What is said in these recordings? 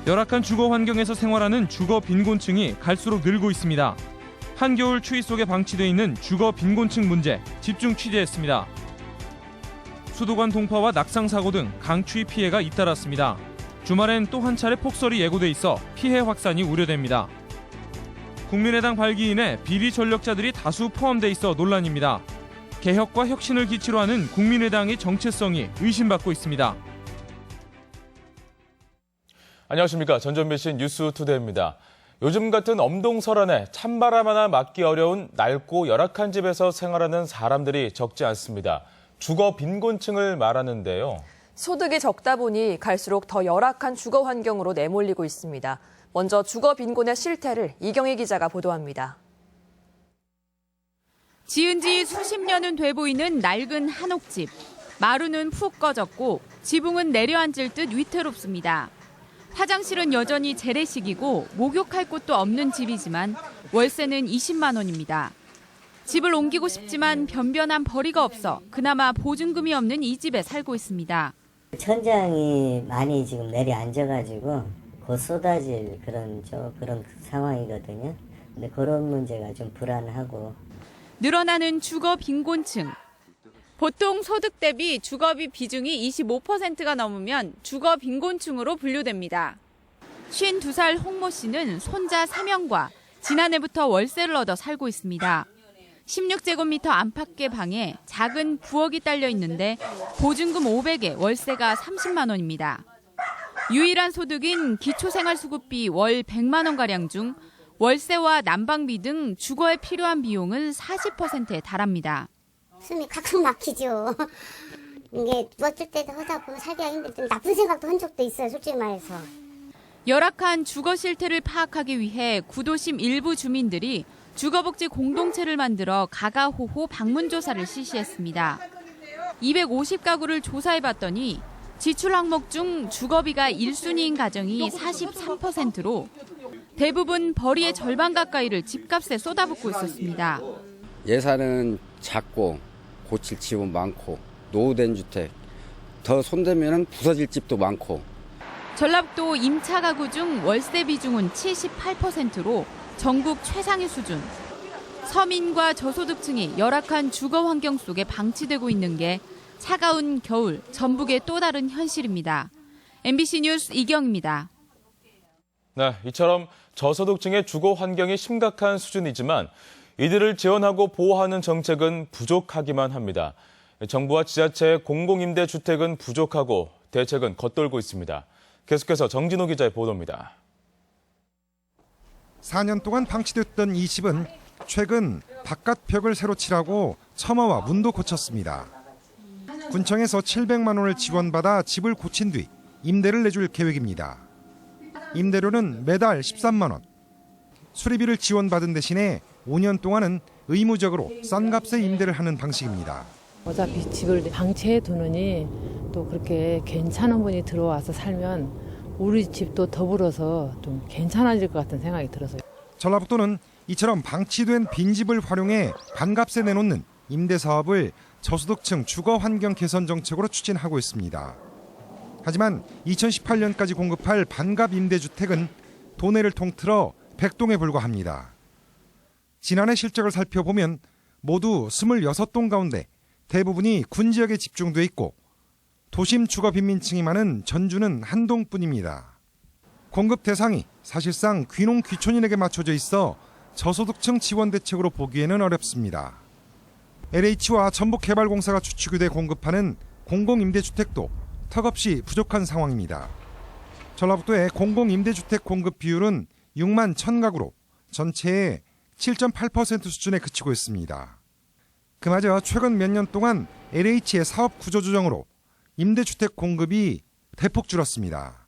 열악한 주거 환경에서 생활하는 주거 빈곤층이 갈수록 늘고 있습니다. 한겨울 추위 속에 방치돼 있는 주거 빈곤층 문제 집중 취재했습니다. 수도관 동파와 낙상 사고 등 강추위 피해가 잇따랐습니다. 주말엔 또 한 차례 폭설이 예고돼 있어 피해 확산이 우려됩니다. 국민의당 발기인에 비리 전력자들이 다수 포함돼 있어 논란입니다. 개혁과 혁신을 기치로 하는 국민의당의 정체성이 의심받고 있습니다. 안녕하십니까. 전전미신 뉴스투데이입니다. 요즘 같은 엄동설안에 찬바람 하나 막기 어려운 낡고 열악한 집에서 생활하는 사람들이 적지 않습니다. 주거 빈곤층을 말하는데요. 소득이 적다 보니 갈수록 더 열악한 주거 환경으로 내몰리고 있습니다. 먼저 주거 빈곤의 실태를 이경희 기자가 보도합니다. 지은 지 수십 년은 돼 보이는 낡은 한옥집. 마루는 푹 꺼졌고 지붕은 내려앉을 듯 위태롭습니다. 화장실은 여전히 재래식이고 목욕할 곳도 없는 집이지만 월세는 20만 원입니다. 집을 옮기고 싶지만 변변한 벌이가 없어 그나마 보증금이 없는 이 집에 살고 있습니다. 천장이 많이 지금 내려앉아가지고 곧 쏟아질 그런 상황이거든요. 근데 그런 문제가 좀 불안하고. 늘어나는 주거 빈곤층. 보통 소득 대비 주거비 비중이 25%가 넘으면 주거 빈곤층으로 분류됩니다. 52살 홍모 씨는 손자 3명과 지난해부터 월세를 얻어 살고 있습니다. 16제곱미터 안팎의 방에 작은 부엌이 딸려 있는데 보증금 500에 월세가 30만 원입니다. 유일한 소득인 기초생활수급비 월 100만 원가량 중 월세와 난방비 등 주거에 필요한 비용은 40%에 달합니다. 숨이 칵칵 막히죠. 이게 누웠을 때도 하다 보면 살기가 힘들고 나쁜 생각도 한 적도 있어요, 솔직히 말해서. 열악한 주거 실태를 파악하기 위해 구도심 일부 주민들이 주거복지 공동체를 만들어 가가호호 방문조사를 실시했습니다. 250가구를 조사해봤더니 지출 항목 중 주거비가 1순위인 가정이 43%로 대부분 벌이의 절반 가까이를 집값에 쏟아붓고 있었습니다. 예산은 작고 고칠 집은 많고 노후된 주택, 더 손대면 부서질 집도 많고. 전라북도 임차 가구 중 월세 비중은 78%로 전국 최상위 수준. 서민과 저소득층이 열악한 주거 환경 속에 방치되고 있는 게 차가운 겨울 전북의 또 다른 현실입니다. MBC 뉴스 이경입니다. 네, 이처럼 저소득층의 주거 환경이 심각한 수준이지만 이들을 지원하고 보호하는 정책은 부족하기만 합니다. 정부와 지자체의 공공임대주택은 부족하고 대책은 겉돌고 있습니다. 계속해서 정진호 기자의 보도입니다. 4년 동안 방치됐던 이 집은 최근 바깥 벽을 새로 칠하고 처마와 문도 고쳤습니다. 군청에서 700만 원을 지원받아 집을 고친 뒤 임대를 내줄 계획입니다. 임대료는 매달 13만 원. 수리비를 지원받은 대신에 5년 동안은 의무적으로 싼 값에 임대를 하는 방식입니다. 어차피 집을 방치해 두느니 또 그렇게 괜찮은 분이 들어와서 살면 우리 집도 더불어서 좀 괜찮아질 것 같은 생각이 들어서요. 전라북도는 이처럼 방치된 빈집을 활용해 반값에 내놓는 임대 사업을 저소득층 주거 환경 개선 정책으로 추진하고 있습니다. 하지만 2018년까지 공급할 반값 임대주택은 도내를 통틀어 100동에 불과합니다. 지난해 실적을 살펴보면 모두 26동 가운데 대부분이 군 지역에 집중돼 있고 도심 주거 빈민층이 많은 전주는 한 동뿐입니다. 공급 대상이 사실상 귀농 귀촌인에게 맞춰져 있어 저소득층 지원 대책으로 보기에는 어렵습니다. LH와 전북개발공사가 주축이 돼 공급하는 공공임대주택도 턱없이 부족한 상황입니다. 전라북도의 공공임대주택 공급 비율은 6만 1,000가구로 전체의 7.8% 수준에 그치고 있습니다. 그마저 최근 몇 년 동안 LH의 사업 구조 조정으로 임대주택 공급이 대폭 줄었습니다.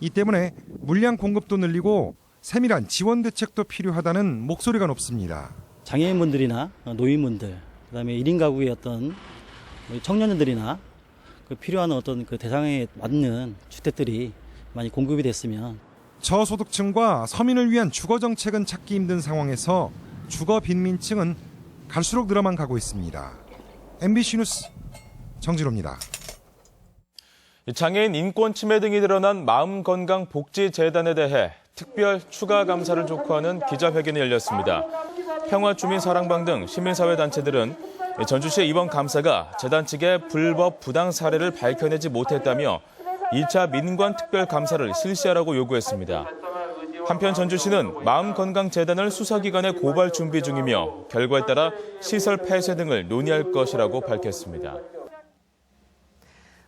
이 때문에 물량 공급도 늘리고 세밀한 지원 대책도 필요하다는 목소리가 높습니다. 장애인분들이나 노인분들, 그다음에 1인 가구의 어떤 청년들이나 필요한 어떤 그 대상에 맞는 주택들이 많이 공급이 됐으면. 저소득층과 서민을 위한 주거 정책은 찾기 힘든 상황에서 주거 빈민층은 갈수록 늘어만 가고 있습니다. MBC 뉴스 정진호입니다. 장애인 인권 침해 등이 드러난 마음건강복지재단에 대해 특별 추가 감사를 촉구하는 기자회견이 열렸습니다. 평화주민사랑방 등 시민사회단체들은 전주시의 이번 감사가 재단 측의 불법 부당 사례를 밝혀내지 못했다며 2차 민관특별감사를 실시하라고 요구했습니다. 한편 전주시는 마음건강재단을 수사기관에 고발 준비 중이며 결과에 따라 시설 폐쇄 등을 논의할 것이라고 밝혔습니다.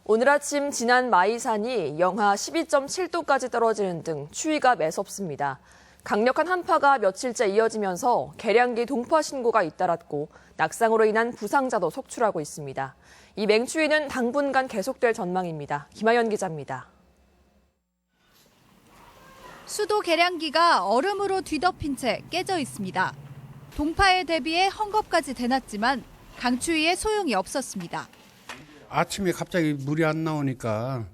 오늘 아침 진안 마이산이 영하 12.7도까지 떨어지는 등 추위가 매섭습니다. 강력한 한파가 며칠째 이어지면서 계량기 동파 신고가 잇따랐고 낙상으로 인한 부상자도 속출하고 있습니다. 이 맹추위는 당분간 계속될 전망입니다. 김하연 기자입니다. 수도 계량기가 얼음으로 뒤덮인 채 깨져 있습니다. 동파에 대비해 헝겊까지 대놨지만 강추위에 소용이 없었습니다. 아침에 갑자기 물이 안 나오니까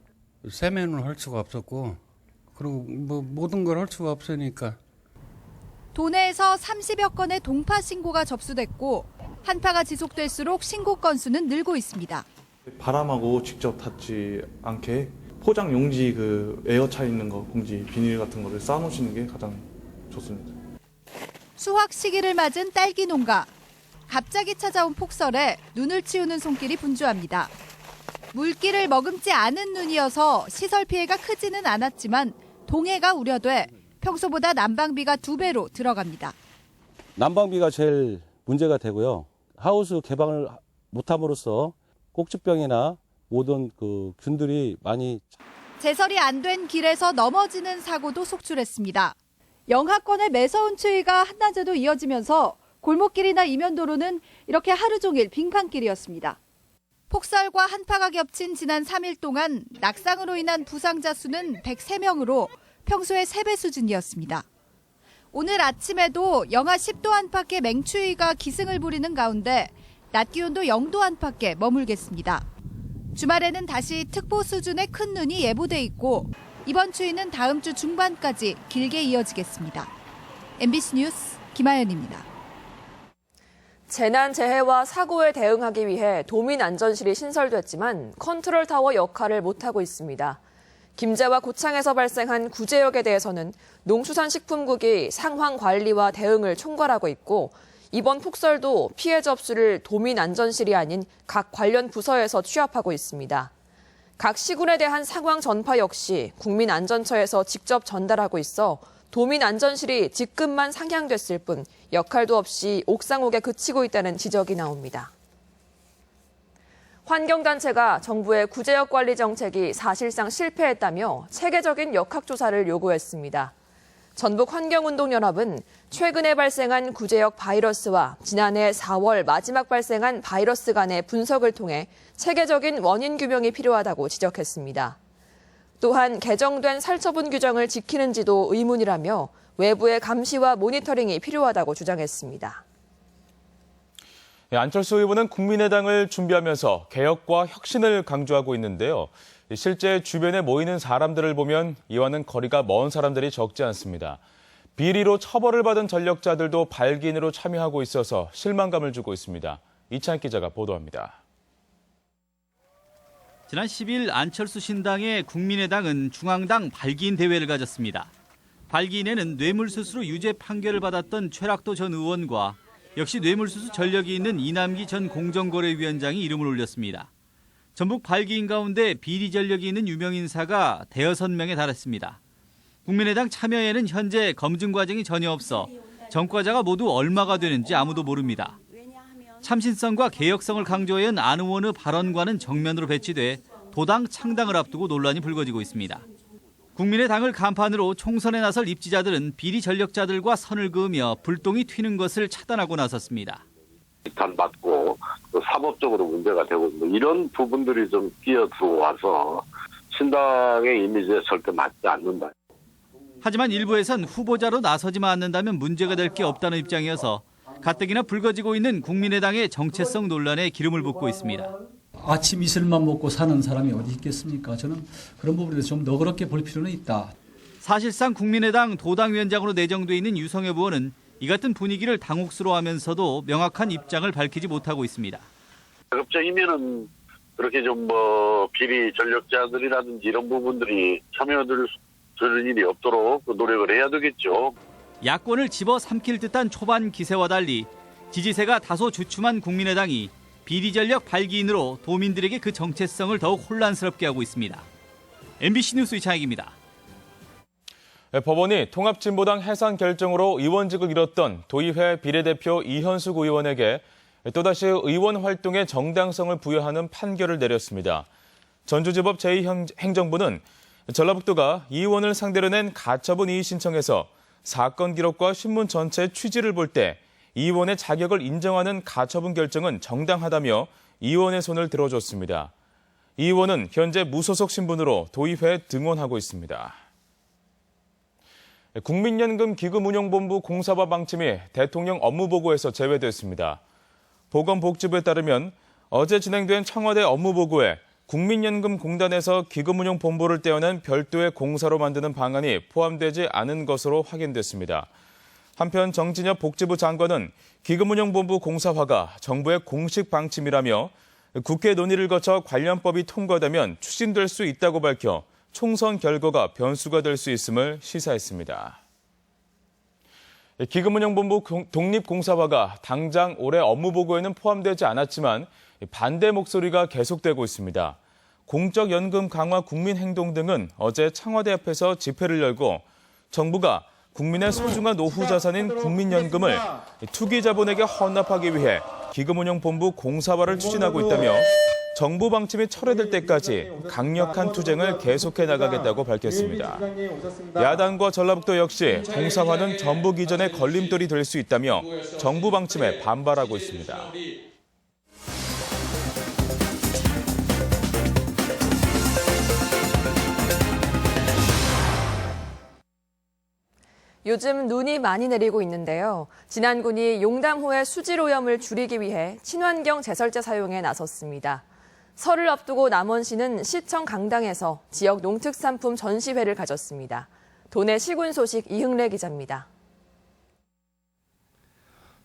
세면을 할 수가 없었고 그리고 모든 걸 할 수가 없으니까. 도내에서 30여 건의 동파 신고가 접수됐고 한파가 지속될수록 신고 건수는 늘고 있습니다. 바람하고 직접 닿지 않게 포장 용지 에어 차 있는 거 봉지 비닐 같은 거를 쌓아놓으시는 게 가장 좋습니다. 수확 시기를 맞은 딸기 농가. 갑자기 찾아온 폭설에 눈을 치우는 손길이 분주합니다. 물기를 머금지 않은 눈이어서 시설 피해가 크지는 않았지만 동해가 우려돼 평소보다 난방비가 2배로 들어갑니다. 난방비가 제일 문제가 되고요. 하우스 개방을 못함으로써 꼭지병이나 모든 균들이 많이. 제설이 안 된 길에서 넘어지는 사고도 속출했습니다. 영하권의 매서운 추위가 한낮에도 이어지면서 골목길이나 이면도로는 이렇게 하루 종일 빙판길이었습니다. 폭설과 한파가 겹친 지난 3일 동안 낙상으로 인한 부상자 수는 103명으로 평소의 3배 수준이었습니다. 오늘 아침에도 영하 10도 안팎의 맹추위가 기승을 부리는 가운데 낮 기온도 0도 안팎에 머물겠습니다. 주말에는 다시 특보 수준의 큰 눈이 예보돼 있고 이번 추위는 다음 주 중반까지 길게 이어지겠습니다. MBC 뉴스 김하연입니다. 재난, 재해와 사고에 대응하기 위해 도민안전실이 신설됐지만 컨트롤타워 역할을 못하고 있습니다. 김제와 고창에서 발생한 구제역에 대해서는 농수산식품국이 상황 관리와 대응을 총괄하고 있고 이번 폭설도 피해 접수를 도민안전실이 아닌 각 관련 부서에서 취합하고 있습니다. 각 시군에 대한 상황 전파 역시 국민안전처에서 직접 전달하고 있어 도민안전실이 직급만 상향됐을 뿐 역할도 없이 옥상옥에 그치고 있다는 지적이 나옵니다. 환경단체가 정부의 구제역 관리 정책이 사실상 실패했다며 체계적인 역학조사를 요구했습니다. 전북환경운동연합은 최근에 발생한 구제역 바이러스와 지난해 4월 마지막 발생한 바이러스 간의 분석을 통해 체계적인 원인 규명이 필요하다고 지적했습니다. 또한 개정된 살처분 규정을 지키는지도 의문이라며 외부의 감시와 모니터링이 필요하다고 주장했습니다. 안철수 의원은 국민의당을 준비하면서 개혁과 혁신을 강조하고 있는데요. 실제 주변에 모이는 사람들을 보면 이와는 거리가 먼 사람들이 적지 않습니다. 비리로 처벌을 받은 전력자들도 발기인으로 참여하고 있어서 실망감을 주고 있습니다. 이찬 기자가 보도합니다. 지난 10일 안철수 신당의 국민의당은 중앙당 발기인 대회를 가졌습니다. 발기인에는 뇌물수수로 유죄 판결을 받았던 최락도 전 의원과 역시 뇌물수수 전력이 있는 이남기 전 공정거래위원장이 이름을 올렸습니다. 전북 발기인 가운데 비리 전력이 있는 유명인사가 대여섯 명에 달했습니다. 국민의당 참여에는 현재 검증 과정이 전혀 없어 전과자가 모두 얼마가 되는지 아무도 모릅니다. 참신성과 개혁성을 강조한 안 의원의 발언과는 정면으로 배치돼 도당 창당을 앞두고 논란이 불거지고 있습니다. 국민의당을 간판으로 총선에 나설 입지자들은 비리 전력자들과 선을 그으며 불똥이 튀는 것을 차단하고 나섰습니다. 비판받고 사법적으로 문제가 되고 이런 부분들이 좀 끼어들어와서 신당의 이미지에 절대 맞지 않는다. 하지만 일부에선 후보자로 나서지만 않는다면 문제가 될 게 없다는 입장이어서 가뜩이나 불거지고 있는 국민의당의 정체성 논란에 기름을 붓고 있습니다. 아침 이슬만 먹고 사는 사람이 어디 있겠습니까? 저는 그런 부분에서 좀 너그럽게 볼 필요는 있다. 사실상 국민의당 도당위원장으로 내정돼 있는 유성엽 의원은 이 같은 분위기를 당혹스러워하면서도 명확한 입장을 밝히지 못하고 있습니다. 가급적이면은 그렇게 좀 비리 전력자들이라든지 이런 부분들이 참여들 일이 없도록 노력을 해야 되겠죠. 야권을 집어삼킬 듯한 초반 기세와 달리 지지세가 다소 주춤한 국민의당이 비리 전력 발기인으로 도민들에게 그 정체성을 더욱 혼란스럽게 하고 있습니다. MBC 뉴스 이창익입니다. 법원이 통합진보당 해산 결정으로 의원직을 잃었던 도의회 비례대표 이현숙 의원에게 또다시 의원 활동의 정당성을 부여하는 판결을 내렸습니다. 전주지법 제2행정부는 전라북도가 이 의원을 상대로 낸 가처분 이의 신청에서 사건 기록과 신문 전체의 취지를 볼 때 이 의원의 자격을 인정하는 가처분 결정은 정당하다며 이 의원의 손을 들어줬습니다. 이 의원은 현재 무소속 신분으로 도의회에 등원하고 있습니다. 국민연금 기금운용본부 공사화 방침이 대통령 업무보고에서 제외됐습니다. 보건복지부에 따르면 어제 진행된 청와대 업무보고에 국민연금공단에서 기금운용본부를 떼어낸 별도의 공사로 만드는 방안이 포함되지 않은 것으로 확인됐습니다. 한편 정진엽 복지부 장관은 기금운용본부 공사화가 정부의 공식 방침이라며 국회 논의를 거쳐 관련법이 통과되면 추진될 수 있다고 밝혀 총선 결과가 변수가 될 수 있음을 시사했습니다. 기금운용본부 독립공사화가 당장 올해 업무보고에는 포함되지 않았지만 반대 목소리가 계속되고 있습니다. 공적연금 강화 국민행동 등은 어제 청와대 앞에서 집회를 열고 정부가 국민의 소중한 노후 자산인 국민연금을 투기 자본에게 헌납하기 위해 기금운용본부 공사화를 추진하고 있다며 정부 방침이 철회될 때까지 강력한 투쟁을 계속해 나가겠다고 밝혔습니다. 야당과 전라북도 역시 공사화는 전북 이전의 걸림돌이 될 수 있다며 정부 방침에 반발하고 있습니다. 요즘 눈이 많이 내리고 있는데요. 진안군이 용담호의 수질 오염을 줄이기 위해 친환경 제설제 사용에 나섰습니다. 설을 앞두고 남원시는 시청 강당에서 지역 농특산품 전시회를 가졌습니다. 도내 시군 소식 이흥래 기자입니다.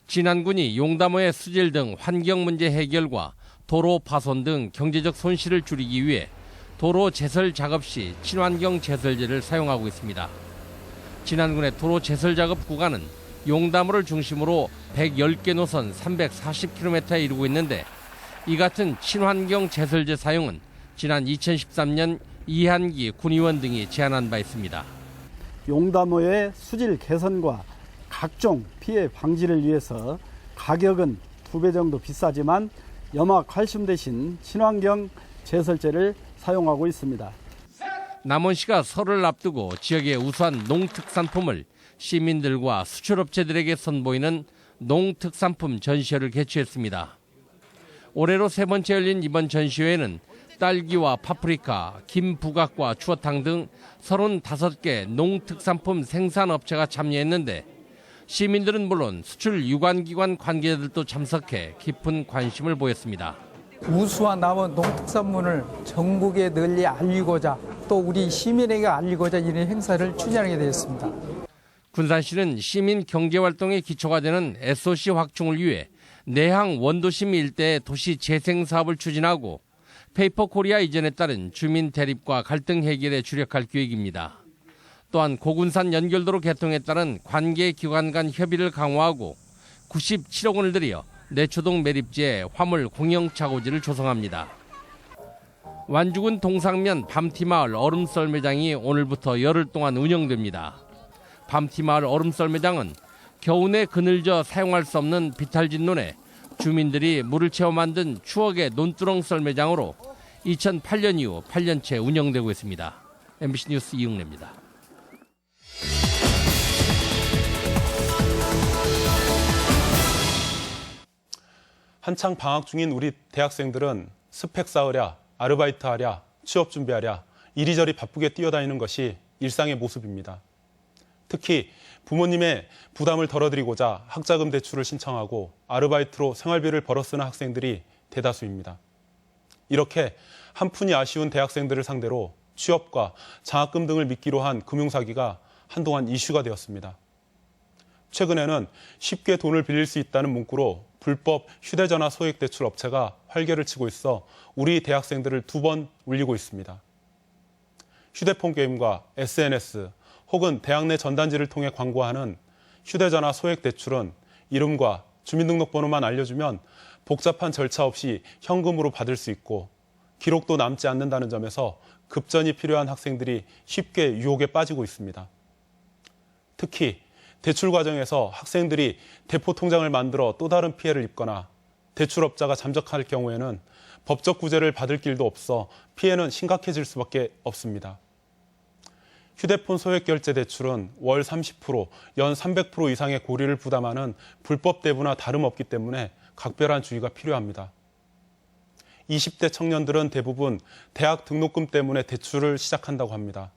진안군이 용담호의 수질 등 환경 문제 해결과 도로 파손 등 경제적 손실을 줄이기 위해 도로 제설 작업 시 친환경 제설제를 사용하고 있습니다. 진안군의 도로 제설 작업 구간은 용담호를 중심으로 110개 노선 340km에 이르고 있는데 이 같은 친환경 제설제 사용은 지난 2013년 이한기 군의원 등이 제안한 바 있습니다. 용담호의 수질 개선과 각종 피해 방지를 위해서 가격은 2배 정도 비싸지만 염화 칼슘 대신 친환경 제설제를 사용하고 있습니다. 남원시가 설을 앞두고 지역의 우수한 농특산품을 시민들과 수출업체들에게 선보이는 농특산품 전시회를 개최했습니다. 올해로 3번째 열린 이번 전시회에는 딸기와 파프리카, 김 부각과 추어탕 등 35개 농특산품 생산업체가 참여했는데 시민들은 물론 수출 유관기관 관계자들도 참석해 깊은 관심을 보였습니다. 우수한 남원 농특산물을 전국에 널리 알리고자 또 우리 시민에게 알리고자 이런 행사를 추진하게 되었습니다. 군산시는 시민 경제활동의 기초가 되는 SOC 확충을 위해 내항 원도심 일대의 도시 재생 사업을 추진하고 페이퍼 코리아 이전에 따른 주민 대립과 갈등 해결에 주력할 계획입니다. 또한 고군산 연결도로 개통에 따른 관계기관 간 협의를 강화하고 97억 원을 들여 내초동 매립지에 화물 공영차고지를 조성합니다. 완주군 동상면 밤티마을 얼음썰매장이 오늘부터 열흘 동안 운영됩니다. 밤티마을 얼음썰매장은 겨우내 그늘져 사용할 수 없는 비탈진 논에 주민들이 물을 채워 만든 추억의 논두렁 썰매장으로 2008년 이후 8년째 운영되고 있습니다. MBC 뉴스 이흥래입니다. 한창 방학 중인 우리 대학생들은 스펙 쌓으랴, 아르바이트 하랴, 취업 준비하랴 이리저리 바쁘게 뛰어다니는 것이 일상의 모습입니다. 특히 부모님의 부담을 덜어드리고자 학자금 대출을 신청하고 아르바이트로 생활비를 벌어 쓰는 학생들이 대다수입니다. 이렇게 한푼이 아쉬운 대학생들을 상대로 취업과 장학금 등을 미끼로 한 금융사기가 한동안 이슈가 되었습니다. 최근에는 쉽게 돈을 빌릴 수 있다는 문구로 불법 휴대전화 소액 대출 업체가 활개를 치고 있어 우리 대학생들을 2번 울리고 있습니다. 휴대폰 게임과 SNS 혹은 대학 내 전단지를 통해 광고하는 휴대전화 소액 대출은 이름과 주민등록번호만 알려주면 복잡한 절차 없이 현금으로 받을 수 있고 기록도 남지 않는다는 점에서 급전이 필요한 학생들이 쉽게 유혹에 빠지고 있습니다. 특히 대출 과정에서 학생들이 대포 통장을 만들어 또 다른 피해를 입거나 대출업자가 잠적할 경우에는 법적 구제를 받을 길도 없어 피해는 심각해질 수밖에 없습니다. 휴대폰 소액 결제 대출은 월 30%, 연 300% 이상의 고리를 부담하는 불법 대부나 다름없기 때문에 각별한 주의가 필요합니다. 20대 청년들은 대부분 대학 등록금 때문에 대출을 시작한다고 합니다.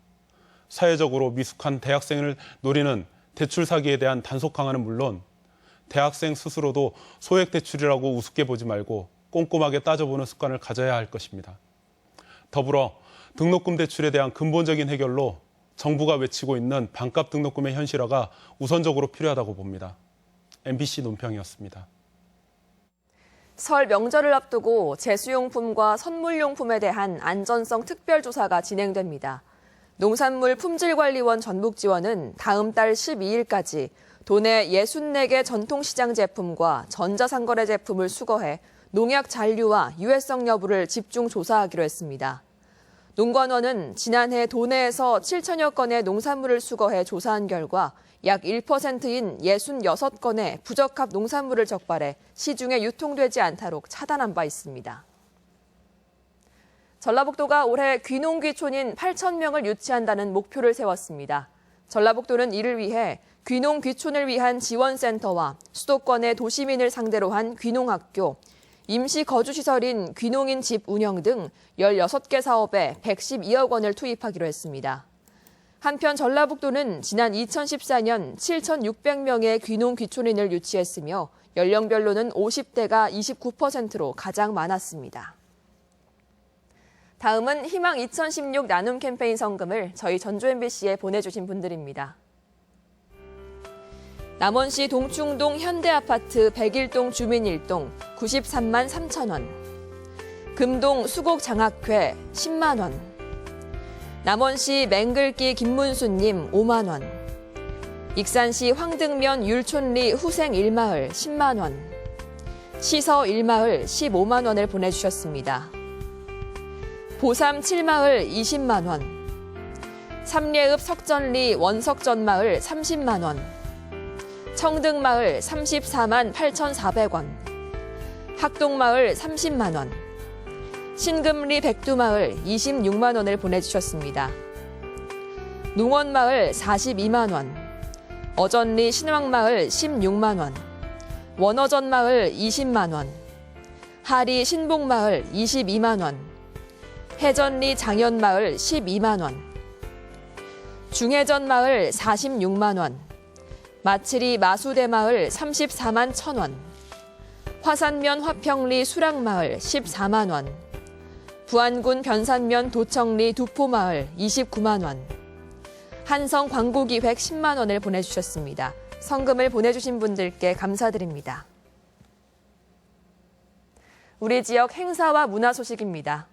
사회적으로 미숙한 대학생을 노리는 대출 사기에 대한 단속 강화는 물론 대학생 스스로도 소액 대출이라고 우습게 보지 말고 꼼꼼하게 따져보는 습관을 가져야 할 것입니다. 더불어 등록금 대출에 대한 근본적인 해결로 정부가 외치고 있는 반값 등록금의 현실화가 우선적으로 필요하다고 봅니다. MBC 논평이었습니다. 설 명절을 앞두고 제수용품과 선물용품에 대한 안전성 특별조사가 진행됩니다. 농산물 품질관리원 전북지원은 다음 달 12일까지 도내 64개 전통시장 제품과 전자상거래 제품을 수거해 농약 잔류와 유해성 여부를 집중 조사하기로 했습니다. 농관원은 지난해 도내에서 7천여 건의 농산물을 수거해 조사한 결과 약 1%인 66건의 부적합 농산물을 적발해 시중에 유통되지 않도록 차단한 바 있습니다. 전라북도가 올해 귀농귀촌인 8,000명을 유치한다는 목표를 세웠습니다. 전라북도는 이를 위해 귀농귀촌을 위한 지원센터와 수도권의 도시민을 상대로 한 귀농학교, 임시거주시설인 귀농인 집 운영 등 16개 사업에 112억 원을 투입하기로 했습니다. 한편 전라북도는 지난 2014년 7,600명의 귀농귀촌인을 유치했으며 연령별로는 50대가 29%로 가장 많았습니다. 다음은 희망 2016 나눔 캠페인 성금을 저희 전주 MBC에 보내주신 분들입니다. 남원시 동충동 현대아파트 101동 주민 1동 93만 3천 원, 금동 수곡장학회 10만 원, 남원시 맹글기 김문수님 5만 원, 익산시 황등면 율촌리 후생 1마을 10만 원, 시서 1마을 15만 원을 보내주셨습니다. 보삼 7마을 20만 원, 삼례읍 석전리 원석전마을 30만 원, 청등마을 34만 8,400원, 학동마을 30만 원, 신금리 백두마을 26만 원을 보내주셨습니다. 농원마을 42만 원, 어전리 신왕마을 16만 원, 원어전마을 20만 원, 하리 신봉마을 22만 원, 해전리 장현마을 12만 원, 중해전마을 46만 원, 마치리 마수대마을 34만 1,000원, 화산면 화평리 수락마을 14만 원, 부안군 변산면 도청리 두포마을 29만 원, 한성 광고기획 10만 원을 보내주셨습니다. 성금을 보내주신 분들께 감사드립니다. 우리 지역 행사와 문화 소식입니다.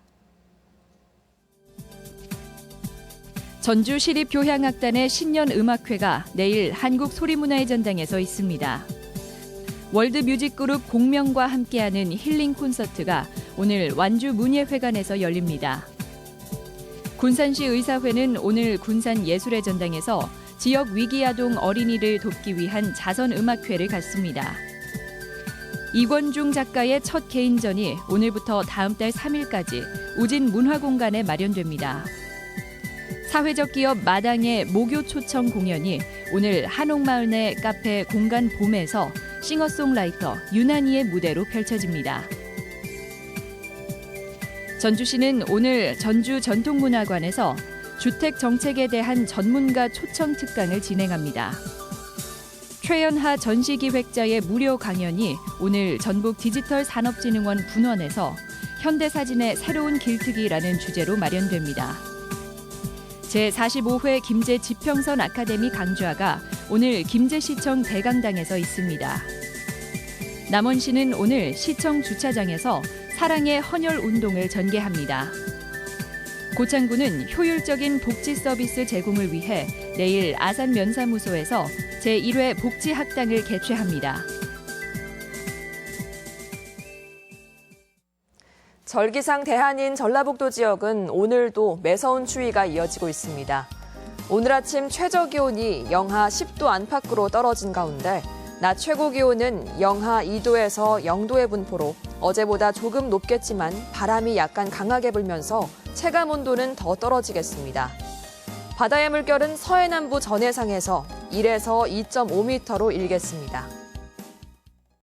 전주시립교향악단의 신년음악회가 내일 한국소리문화의 전당에서 있습니다. 월드뮤직그룹 공명과 함께하는 힐링 콘서트가 오늘 완주 문예회관에서 열립니다. 군산시 의사회는 오늘 군산예술의 전당에서 지역 위기아동 어린이를 돕기 위한 자선음악회를 갖습니다. 이권중 작가의 첫 개인전이 오늘부터 다음 달 3일까지 우진 문화공간에 마련됩니다. 사회적 기업 마당의 목요 초청 공연이 오늘 한옥마을 내 카페 공간 봄에서 싱어송라이터 유난히의 무대로 펼쳐집니다. 전주시는 오늘 전주 전통문화관에서 주택 정책에 대한 전문가 초청 특강을 진행합니다. 최연하 전시기획자의 무료 강연이 오늘 전북 디지털산업진흥원 분원에서 현대사진의 새로운 길트기라는 주제로 마련됩니다. 제45회 김제 지평선 아카데미 강좌가 오늘 김제시청 대강당에서 있습니다. 남원시는 오늘 시청 주차장에서 사랑의 헌혈 운동을 전개합니다. 고창군은 효율적인 복지 서비스 제공을 위해 내일 아산 면사무소에서 제1회 복지학당을 개최합니다. 절기상 대한인 전라북도 지역은 오늘도 매서운 추위가 이어지고 있습니다. 오늘 아침 최저 기온이 영하 10도 안팎으로 떨어진 가운데 낮 최고 기온은 영하 2도에서 0도의 분포로 어제보다 조금 높겠지만 바람이 약간 강하게 불면서 체감 온도는 더 떨어지겠습니다. 바다의 물결은 서해남부 전해상에서 1에서 2.5m로 일겠습니다.